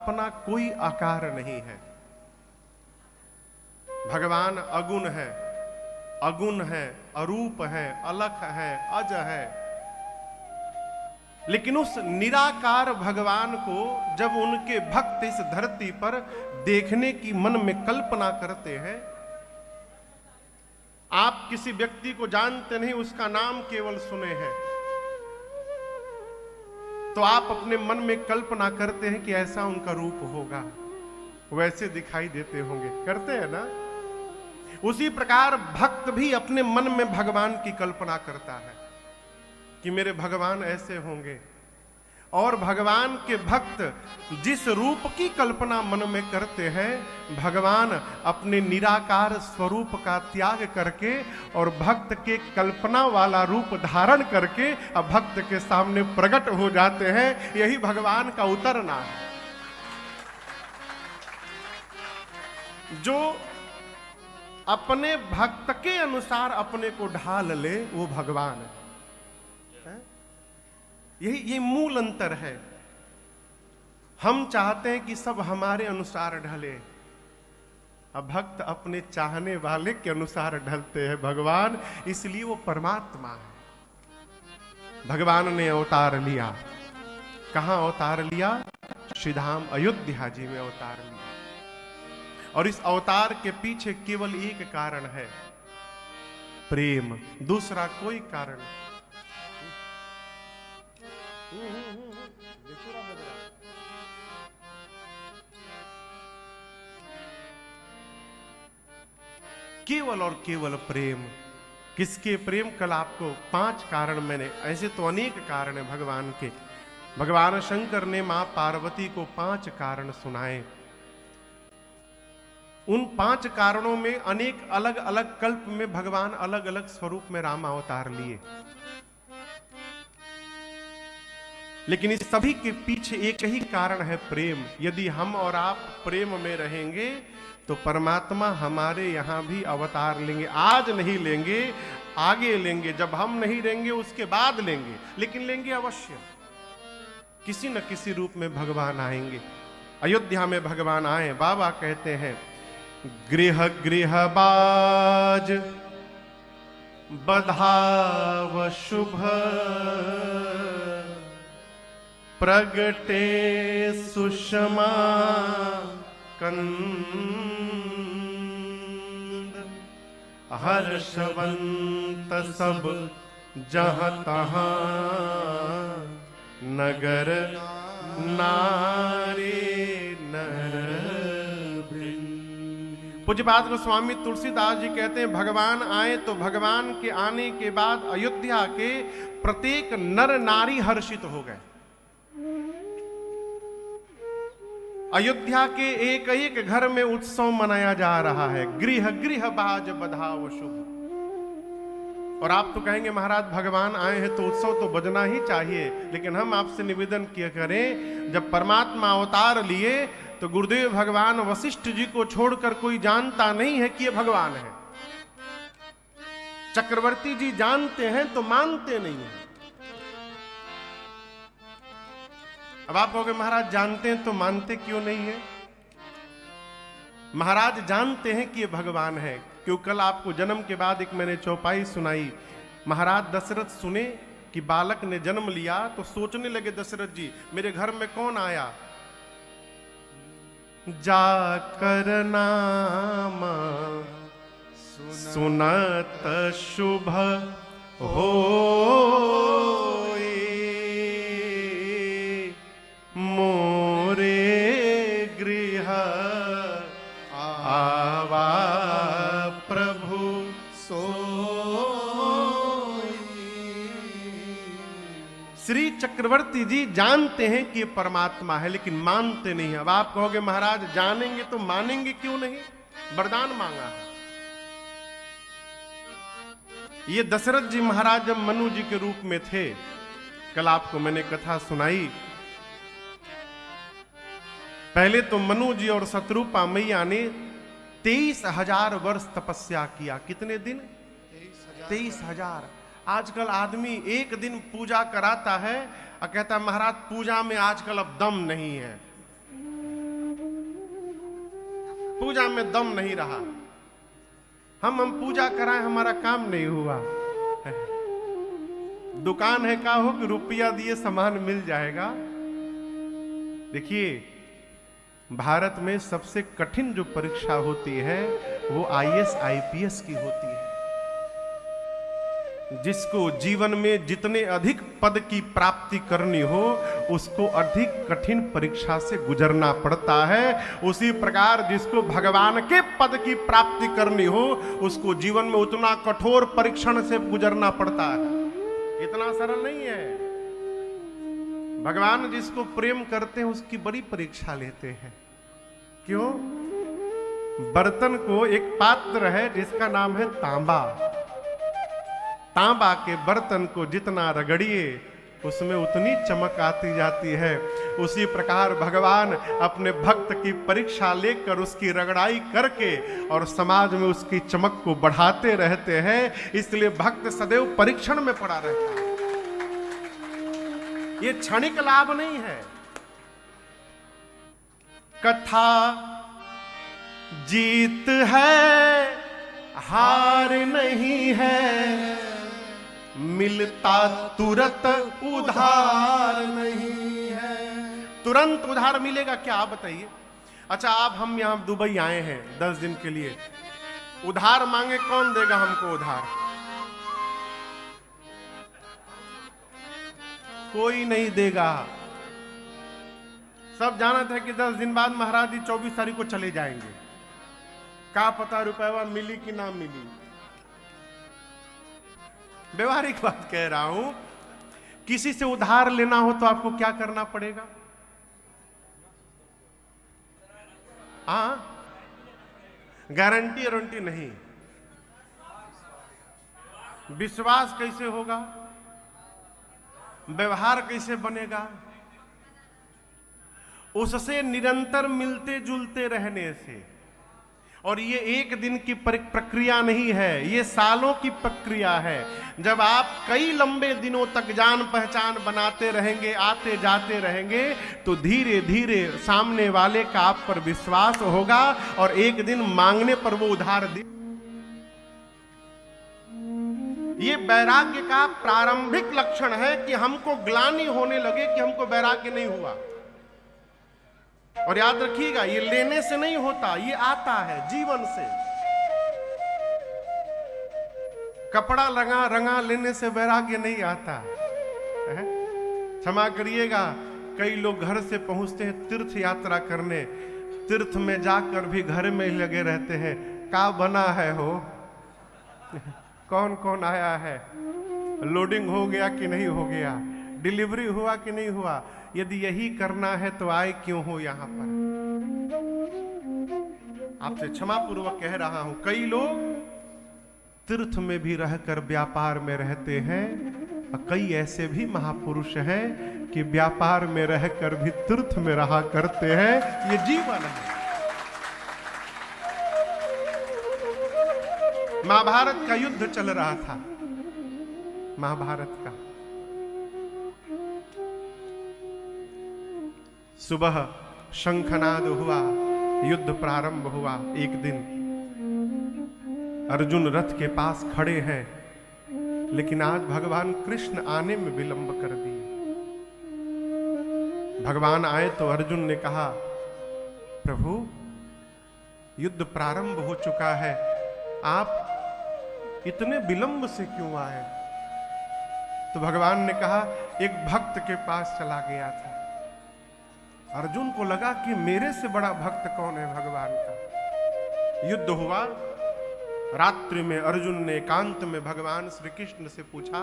अपना कोई आकार नहीं है। भगवान अगुण है, अगुण है, अरूप है, अलख है, अज है। लेकिन उस निराकार भगवान को जब उनके भक्त इस धरती पर देखने की मन में कल्पना करते हैं, आप किसी व्यक्ति को जानते नहीं, उसका नाम केवल सुने हैं, तो आप अपने मन में कल्पना करते हैं कि ऐसा उनका रूप होगा, वैसे दिखाई देते होंगे, करते हैं ना। उसी प्रकार भक्त भी अपने मन में भगवान की कल्पना करता है कि मेरे भगवान ऐसे होंगे। और भगवान के भक्त जिस रूप की कल्पना मन में करते हैं, भगवान अपने निराकार स्वरूप का त्याग करके और भक्त के कल्पना वाला रूप धारण करके अब भक्त के सामने प्रकट हो जाते हैं। यही भगवान का उतरना है। जो अपने भक्त के अनुसार अपने को ढाल ले, वो भगवान है। यही मूल अंतर है। हम चाहते हैं कि सब हमारे अनुसार ढले, अब भक्त अपने चाहने वाले के अनुसार ढलते हैं। भगवान इसलिए वो परमात्मा है। भगवान ने अवतार लिया, कहां अवतार लिया? श्रीधाम अयोध्या जी में अवतार लिया। और इस अवतार के पीछे केवल एक कारण है, प्रेम, दूसरा कोई कारण नहीं। केवल और केवल प्रेम। किसके प्रेम? कल आपको 5 कारण मैंने, ऐसे तो अनेक कारण है भगवान के। भगवान शंकर ने मां पार्वती को 5 कारण सुनाए। उन 5 कारणों में अनेक अलग अलग कल्प में भगवान अलग अलग स्वरूप में राम अवतार लिए, लेकिन इस सभी के पीछे एक ही कारण है, प्रेम। यदि हम और आप प्रेम में रहेंगे तो परमात्मा हमारे यहां भी अवतार लेंगे। आज नहीं लेंगे, आगे लेंगे। जब हम नहीं लेंगे उसके बाद लेंगे, लेकिन लेंगे अवश्य। किसी न किसी रूप में भगवान आएंगे। अयोध्या में भगवान आए। बाबा कहते हैं, गृह गृह बाज बधाव शुभ, प्रगटे सुषमा कंद, हर्षवंत सब जहाँ तहाँ, नगर नारी नर वृंद। पूज्यपाद गोस्वामी तुलसीदास जी कहते हैं, भगवान आए तो भगवान के आने के बाद अयोध्या के प्रत्येक नर नारी हर्षित हो गए। अयोध्या के एक एक घर में उत्सव मनाया जा रहा है। गृह गृह बाज बधाव शुभ। और आप तो कहेंगे महाराज भगवान आए हैं तो उत्सव तो बजना ही चाहिए, लेकिन हम आपसे निवेदन किया करें, जब परमात्मा अवतार लिए तो गुरुदेव भगवान वशिष्ठ जी को छोड़कर कोई जानता नहीं है कि ये भगवान है। चक्रवर्ती जी जानते हैं तो मानते नहीं है। अब आप कहोगे महाराज जानते हैं तो मानते क्यों नहीं है? महाराज जानते हैं कि ये भगवान है, क्यों कल आपको जन्म के बाद एक मैंने चौपाई सुनाई। महाराज दशरथ सुने कि बालक ने जन्म लिया तो सोचने लगे दशरथ जी, मेरे घर में कौन आया? जाकर नाम सुनत शुभ हो, श्री चक्रवर्ती जी जानते हैं कि ये परमात्मा है, लेकिन मानते नहीं है। अब आप कहोगे महाराज जानेंगे तो मानेंगे क्यों नहीं? वरदान मांगा है। ये दशरथ जी महाराज जब मनु जी के रूप में थे, कल आपको मैंने कथा सुनाई। पहले तो मनु जी और शत्रुपा मैया ने 23,000 वर्ष तपस्या किया। कितने दिन? 23,000। आजकल आदमी एक दिन पूजा कराता है और कहता है महाराज पूजा में आजकल अब दम नहीं है। पूजा में दम नहीं रहा। हम पूजा कराएं, हमारा काम नहीं हुआ। दुकान है का हो कि रुपया दिए सामान मिल जाएगा। देखिए, भारत में सबसे कठिन जो परीक्षा होती है वो आईएएस आईपीएस की होती है। जिसको जीवन में जितने अधिक पद की प्राप्ति करनी हो उसको अधिक कठिन परीक्षा से गुजरना पड़ता है। उसी प्रकार जिसको भगवान के पद की प्राप्ति करनी हो उसको जीवन में उतना कठोर परीक्षण से गुजरना पड़ता है। इतना सरल नहीं है। भगवान जिसको प्रेम करते हैं उसकी बड़ी परीक्षा लेते हैं। क्यों? बर्तन को एक पात्र है जिसका नाम है तांबा। तांबा के बर्तन को जितना रगड़िए उसमें उतनी चमक आती जाती है। उसी प्रकार भगवान अपने भक्त की परीक्षा लेकर उसकी रगड़ाई करके और समाज में उसकी चमक को बढ़ाते रहते हैं। इसलिए भक्त सदैव परीक्षण में पड़ा रहता है। ये क्षणिक लाभ नहीं है। कथा जीत है, हार नहीं है, मिलता तुरंत उधार नहीं है। तुरंत उधार मिलेगा क्या, आप बताइए। अच्छा, आप हम यहां दुबई आए हैं 10 दिन के लिए, उधार मांगे कौन देगा हमको उधार? कोई नहीं देगा। सब जानते हैं कि 10 दिन बाद महाराज जी 24 तारीख को चले जाएंगे। क्या पता रुपया मिली कि ना मिली। व्यवहारिक बात कह रहा हूं। किसी से उधार लेना हो तो आपको क्या करना पड़ेगा? गारंटी वारंटी नहीं। विश्वास कैसे होगा? व्यवहार कैसे बनेगा? उससे निरंतर मिलते जुलते रहने से। और ये एक दिन की प्रक्रिया नहीं है, ये सालों की प्रक्रिया है। जब आप कई लंबे दिनों तक जान पहचान बनाते रहेंगे, आते जाते रहेंगे, तो धीरे धीरे सामने वाले का आप पर विश्वास होगा और एक दिन मांगने पर वो उधार दे। ये वैराग्य का प्रारंभिक लक्षण है कि हमको ग्लानि होने लगे कि हमको वैराग्य नहीं हुआ। और याद रखिएगा, ये लेने से नहीं होता, ये आता है जीवन से। कपड़ा रंगा लेने से वैराग्य नहीं आता। क्षमा करिएगा, कई लोग घर से पहुंचते हैं तीर्थ यात्रा करने, तीर्थ में जाकर भी घर में ही लगे रहते हैं। का बना है हो, कौन कौन आया है, लोडिंग हो गया कि नहीं हो गया, डिलीवरी हुआ कि नहीं हुआ। यदि यही करना है तो आए क्यों हो यहां पर? आपसे क्षमा पूर्वक कह रहा हूं, कई लोग तीर्थ में भी रहकर व्यापार में रहते हैं। और कई ऐसे भी महापुरुष हैं कि व्यापार में रहकर भी तीर्थ में रहा करते हैं। ये जीवन है। महाभारत का युद्ध चल रहा था। महाभारत का सुबह शंखनाद हुआ, युद्ध प्रारंभ हुआ। एक दिन अर्जुन रथ के पास खड़े हैं, लेकिन आज भगवान कृष्ण आने में विलंब कर दिए। भगवान आए तो अर्जुन ने कहा, प्रभु युद्ध प्रारंभ हो चुका है, आप इतने विलंब से क्यों आए? तो भगवान ने कहा, एक भक्त के पास चला गया था। अर्जुन को लगा कि मेरे से बड़ा भक्त कौन है भगवान का। युद्ध हुआ। रात्रि में अर्जुन ने एकांत में भगवान श्री कृष्ण से पूछा,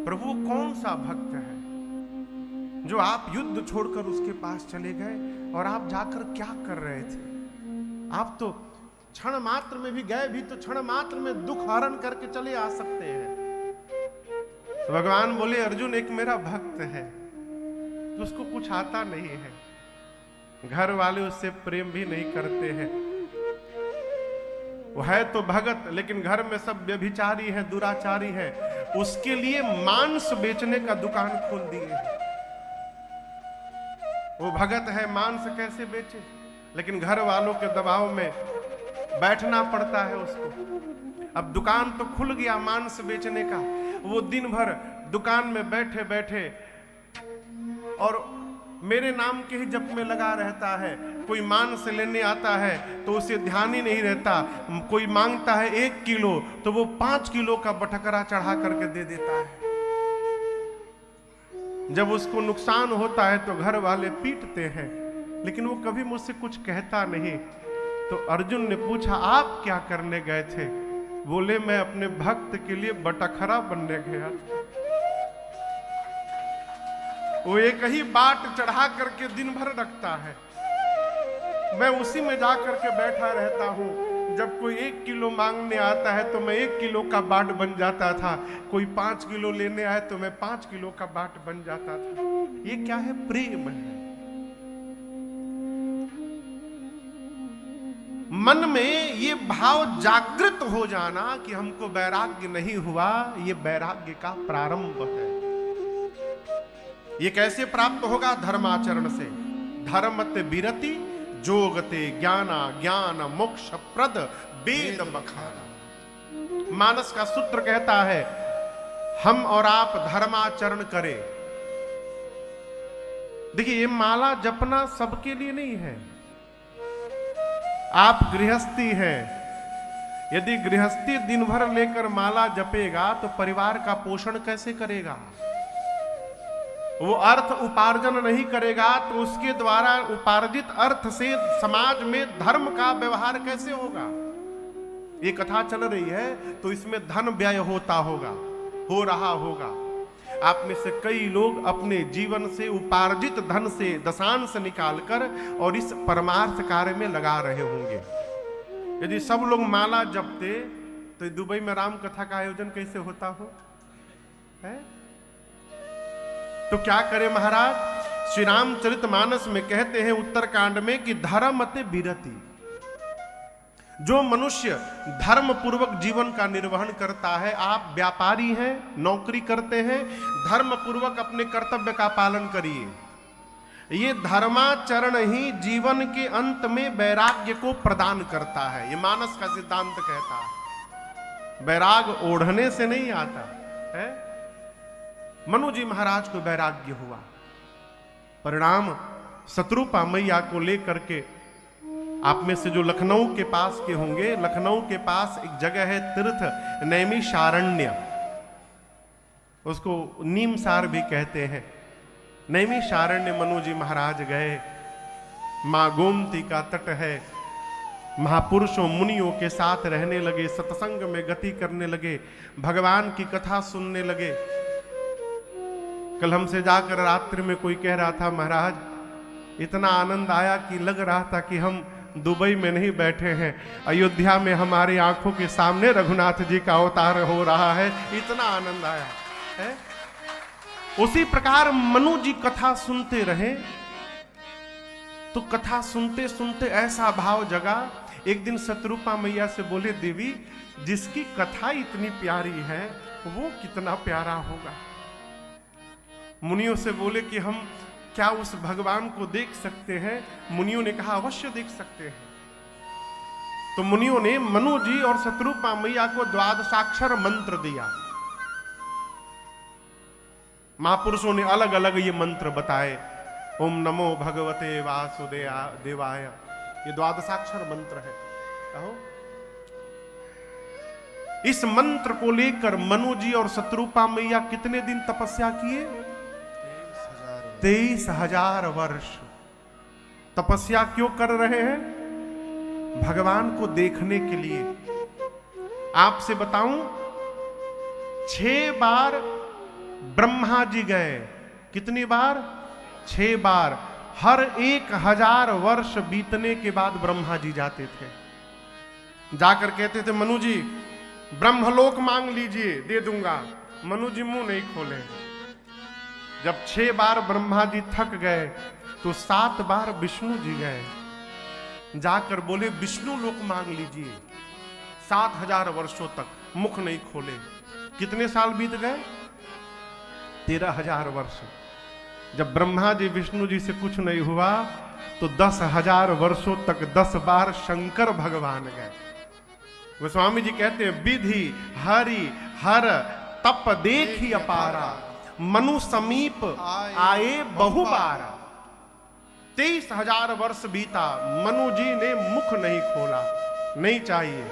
प्रभु कौन सा भक्त है जो आप युद्ध छोड़कर उसके पास चले गए और आप जाकर क्या कर रहे थे? आप तो क्षण मात्र में भी गए भी तो क्षण मात्र में दुख हरण करके चले आ सकते हैं। तो भगवान बोले, अर्जुन एक मेरा भक्त है, उसको कुछ आता नहीं है, घर वाले उससे प्रेम भी नहीं करते हैं। वो है तो भगत, लेकिन घर में सब व्यभिचारी है, दुराचारी है। उसके लिए मांस बेचने का दुकान खोल दिए है। वो भगत है, मांस कैसे बेचे? लेकिन घर वालों के दबाव में बैठना पड़ता है उसको। अब दुकान तो खुल गया मांस बेचने का, वो दिन भर दुकान में बैठे बैठे और मेरे नाम के ही जप में लगा रहता है। कोई मांस लेने आता है तो उसे ध्यान ही नहीं रहता, कोई मांगता है 1 किलो तो वो 5 किलो का बटकरा चढ़ा करके दे देता है। जब उसको नुकसान होता है तो घर वाले पीटते हैं, लेकिन वो कभी मुझसे कुछ कहता नहीं। तो अर्जुन ने पूछा, आप क्या करने गए थे? बोले, मैं अपने भक्त के लिए बटखरा बनने गया था। वो एक ही बाट चढ़ा करके दिन भर रखता है, मैं उसी में जा करके बैठा रहता हूं। जब कोई 1 किलो मांगने आता है तो मैं 1 किलो का बाट बन जाता था, कोई 5 किलो लेने आए तो मैं 5 किलो का बाट बन जाता था। ये क्या है? प्रेम है। मन में ये भाव जागृत हो जाना कि हमको वैराग्य नहीं हुआ, ये वैराग्य का प्रारंभ है। ये कैसे प्राप्त होगा? धर्माचरण से। धर्मते विरति जोगते ज्ञाना, ज्ञान मोक्ष प्रद वेद बखाना। मानस का सूत्र कहता है, हम और आप धर्माचरण करें। देखिए, ये माला जपना सबके लिए नहीं है। आप गृहस्थी हैं, यदि गृहस्थी दिन भर लेकर माला जपेगा तो परिवार का पोषण कैसे करेगा? वो अर्थ उपार्जन नहीं करेगा तो उसके द्वारा उपार्जित अर्थ से समाज में धर्म का व्यवहार कैसे होगा? ये कथा चल रही है तो इसमें धन व्यय होता होगा, हो रहा होगा। आप में से कई लोग अपने जीवन से उपार्जित धन से दशांश निकालकर और इस परमार्थ कार्य में लगा रहे होंगे। यदि सब लोग माला जपते तो दुबई में राम कथा का आयोजन कैसे होता हो? है? तो क्या करे महाराज? श्री रामचरितमानस में कहते हैं उत्तरकांड में कि धर्मते विरति। जो मनुष्य धर्म पूर्वक जीवन का निर्वहन करता है, आप व्यापारी हैं, नौकरी करते हैं, धर्म पूर्वक अपने कर्तव्य का पालन करिए। ये धर्माचरण ही जीवन के अंत में वैराग्य को प्रदान करता है। ये मानस का सिद्धांत कहता है। वैराग ओढ़ने से नहीं आता है। मनु जी महाराज को वैराग्य हुआ, परिणाम शत्रुपा मैया को लेकर के, आप में से जो लखनऊ के पास के होंगे, लखनऊ के पास एक जगह है तीर्थ नैमिषारण्य, उसको नीमसार भी कहते हैं। नैमिषारण्य मनु जी महाराज गए। मां गोमती का तट है, महापुरुषों मुनियों के साथ रहने लगे, सत्संग में गति करने लगे, भगवान की कथा सुनने लगे। कल हमसे जाकर रात्रि में कोई कह रहा था, महाराज इतना आनंद आया कि लग रहा था कि हम दुबई में नहीं बैठे हैं, अयोध्या में हमारी आंखों के सामने रघुनाथ जी का अवतार हो रहा है, इतना आनंद आया है। उसी प्रकार मनु जी कथा सुनते रहे तो कथा सुनते सुनते ऐसा भाव जगा। एक दिन शत्रुपा मैया से बोले, देवी जिसकी कथा इतनी प्यारी है वो कितना प्यारा होगा। मुनियों से बोले कि हम क्या उस भगवान को देख सकते हैं? मुनियों ने कहा, अवश्य देख सकते हैं। तो मुनियों ने मनु जी और शत्रुपा मैया को द्वादशाक्षर मंत्र दिया। महापुरुषों ने अलग अलग ये मंत्र बताए। ओम नमो भगवते वासुदेवाय, ये द्वादशाक्षर मंत्र है। कहो, इस मंत्र को लेकर मनु जी और शत्रुपा मैया कितने दिन तपस्या किए? 23,000 वर्ष तपस्या क्यों कर रहे हैं? भगवान को देखने के लिए। आपसे बताऊं, 6 बार ब्रह्मा जी गए। कितनी बार? 6 बार। हर 1000 वर्ष बीतने के बाद ब्रह्मा जी जाते थे, जाकर कहते थे, मनु जी ब्रह्मलोक मांग लीजिए, दे दूंगा। मनु जी मुंह नहीं खोले। जब 6 बार ब्रह्मा जी थक गए तो 7 बार विष्णु जी गए, जाकर बोले विष्णु लोक मांग लीजिए। 7000 वर्षों तक मुख नहीं खोले। कितने साल बीत गए? 13,000 वर्ष। जब ब्रह्मा जी विष्णु जी से कुछ नहीं हुआ तो 10,000 वर्षों तक 10 बार शंकर भगवान गए। गोस्वामी जी कहते हैं विधि हरि हर तप देखी अपारा, मनु समीप आए बहु बार। 23,000 वर्ष बीता, मनु जी ने मुख नहीं खोला। नहीं चाहिए।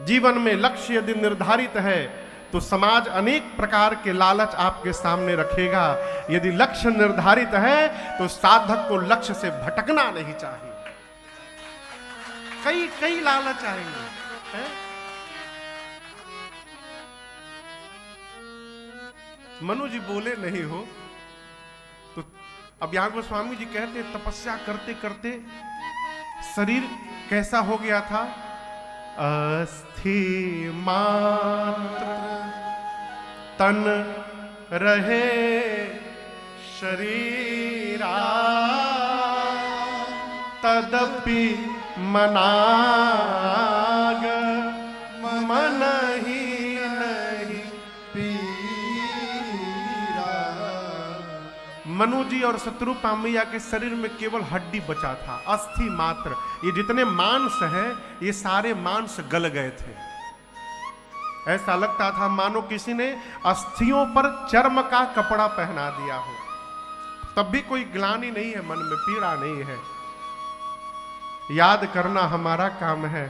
जीवन में लक्ष्य यदि निर्धारित है तो समाज अनेक प्रकार के लालच आपके सामने रखेगा। यदि लक्ष्य निर्धारित है तो साधक को लक्ष्य से भटकना नहीं चाहिए। कई कई लालच आएंगे, है? मनु जी बोले नहीं हो तो अब यहां गोस्वामी जी कहते तपस्या करते करते शरीर कैसा हो गया था? अस्थि मात्र तन रहे शरीरा, तदपि मनाग मन ही नहीं पीरा। मनु जी और शत्रुपामैया के शरीर में केवल हड्डी बचा था, अस्थि मात्र। ये जितने मांस हैं ये सारे मांस गल गए थे। ऐसा लगता था मानो किसी ने अस्थियों पर चर्म का कपड़ा पहना दिया हो। तब भी कोई ग्लानि नहीं है, मन में पीड़ा नहीं है। याद करना हमारा काम है,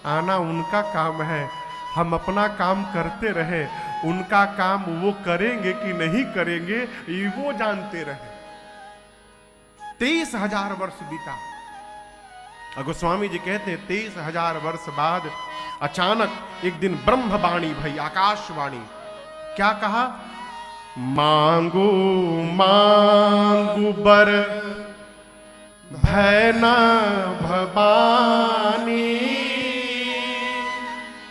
आना उनका काम है। हम अपना काम करते रहे, उनका काम वो करेंगे कि नहीं करेंगे ये वो जानते रहे। 23,000 वर्ष बीता। गोस्वामी जी कहते हैं 23,000 वर्ष बाद अचानक एक दिन ब्रह्मवाणी भई, आकाशवाणी। क्या कहा? मांगू मांगू बर भैना भवानी,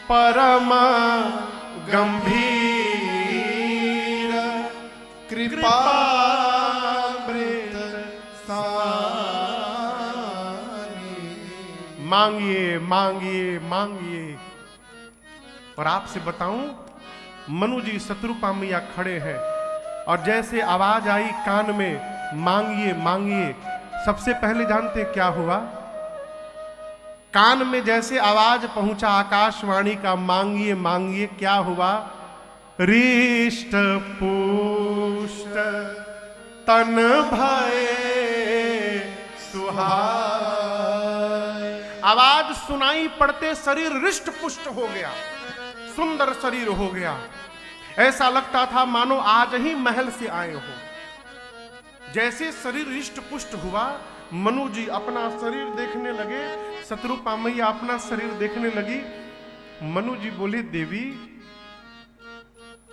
परम गंभीर कृपा मांगिए मांगिए मांगिए। और आपसे बताऊं, मनु जी शत्रुपामैया खड़े हैं और जैसे आवाज आई कान में मांगिए मांगिए, सबसे पहले जानते क्या हुआ? कान में जैसे आवाज पहुंचा आकाशवाणी का मांगिए मांगिए, क्या हुआ? रिष्ट पुष्ट तन भय सुहाय। आवाज सुनाई पड़ते शरीर रिष्ट पुष्ट हो गया, सुंदर शरीर हो गया। ऐसा लगता था मानो आज ही महल से आए हो। जैसे शरीर रिष्ट पुष्ट हुआ, मनु जी अपना शरीर देखने लगे, शत्रुपामैया अपना शरीर देखने लगी। मनु जी बोले देवी,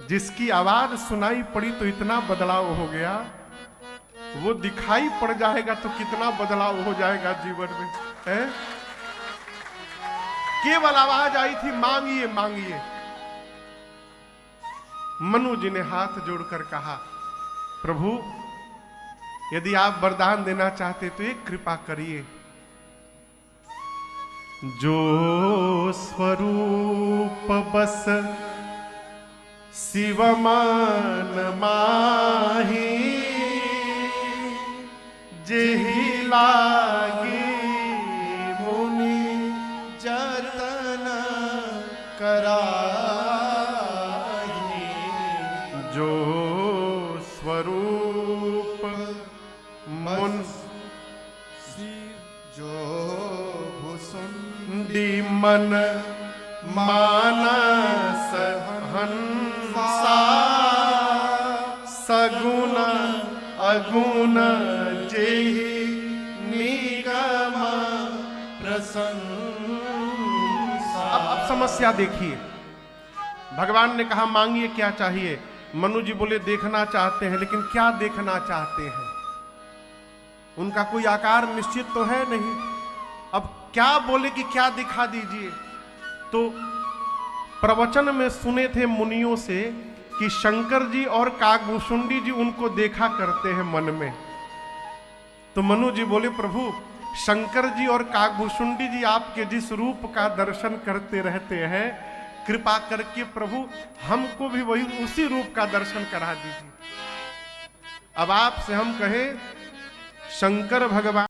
जिसकी आवाज सुनाई पड़ी तो इतना बदलाव हो गया, वो दिखाई पड़ जाएगा तो कितना बदलाव हो जाएगा जीवन में, है? केवल आवाज आई थी मांगिए मांगिए। मनु जी ने हाथ जोड़कर कहा, प्रभु यदि आप वरदान देना चाहते तो एक कृपा करिए। जो स्वरूप बस शिव मन माही, जेहि लागी मुनि जतन कराही। जो स्वरूप मन जो भुसुंडी मन मानस हंसा, सगुण अगुण जेहि निगम प्रशंसा। अब समस्या देखिए, भगवान ने कहा मांगिए क्या चाहिए। मनु जी बोले देखना चाहते हैं, लेकिन क्या देखना चाहते हैं? उनका कोई आकार निश्चित तो है नहीं। अब क्या बोले कि क्या दिखा दीजिए? तो प्रवचन में सुने थे मुनियों से कि शंकर जी और काकभूषुंडी जी उनको देखा करते हैं मन में। तो मनु जी बोले प्रभु, शंकर जी और काकभूषुंडी जी आपके जिस रूप का दर्शन करते रहते हैं, कृपा करके प्रभु हमको भी वही उसी रूप का दर्शन करा दीजिए। अब आपसे हम कहें शंकर भगवान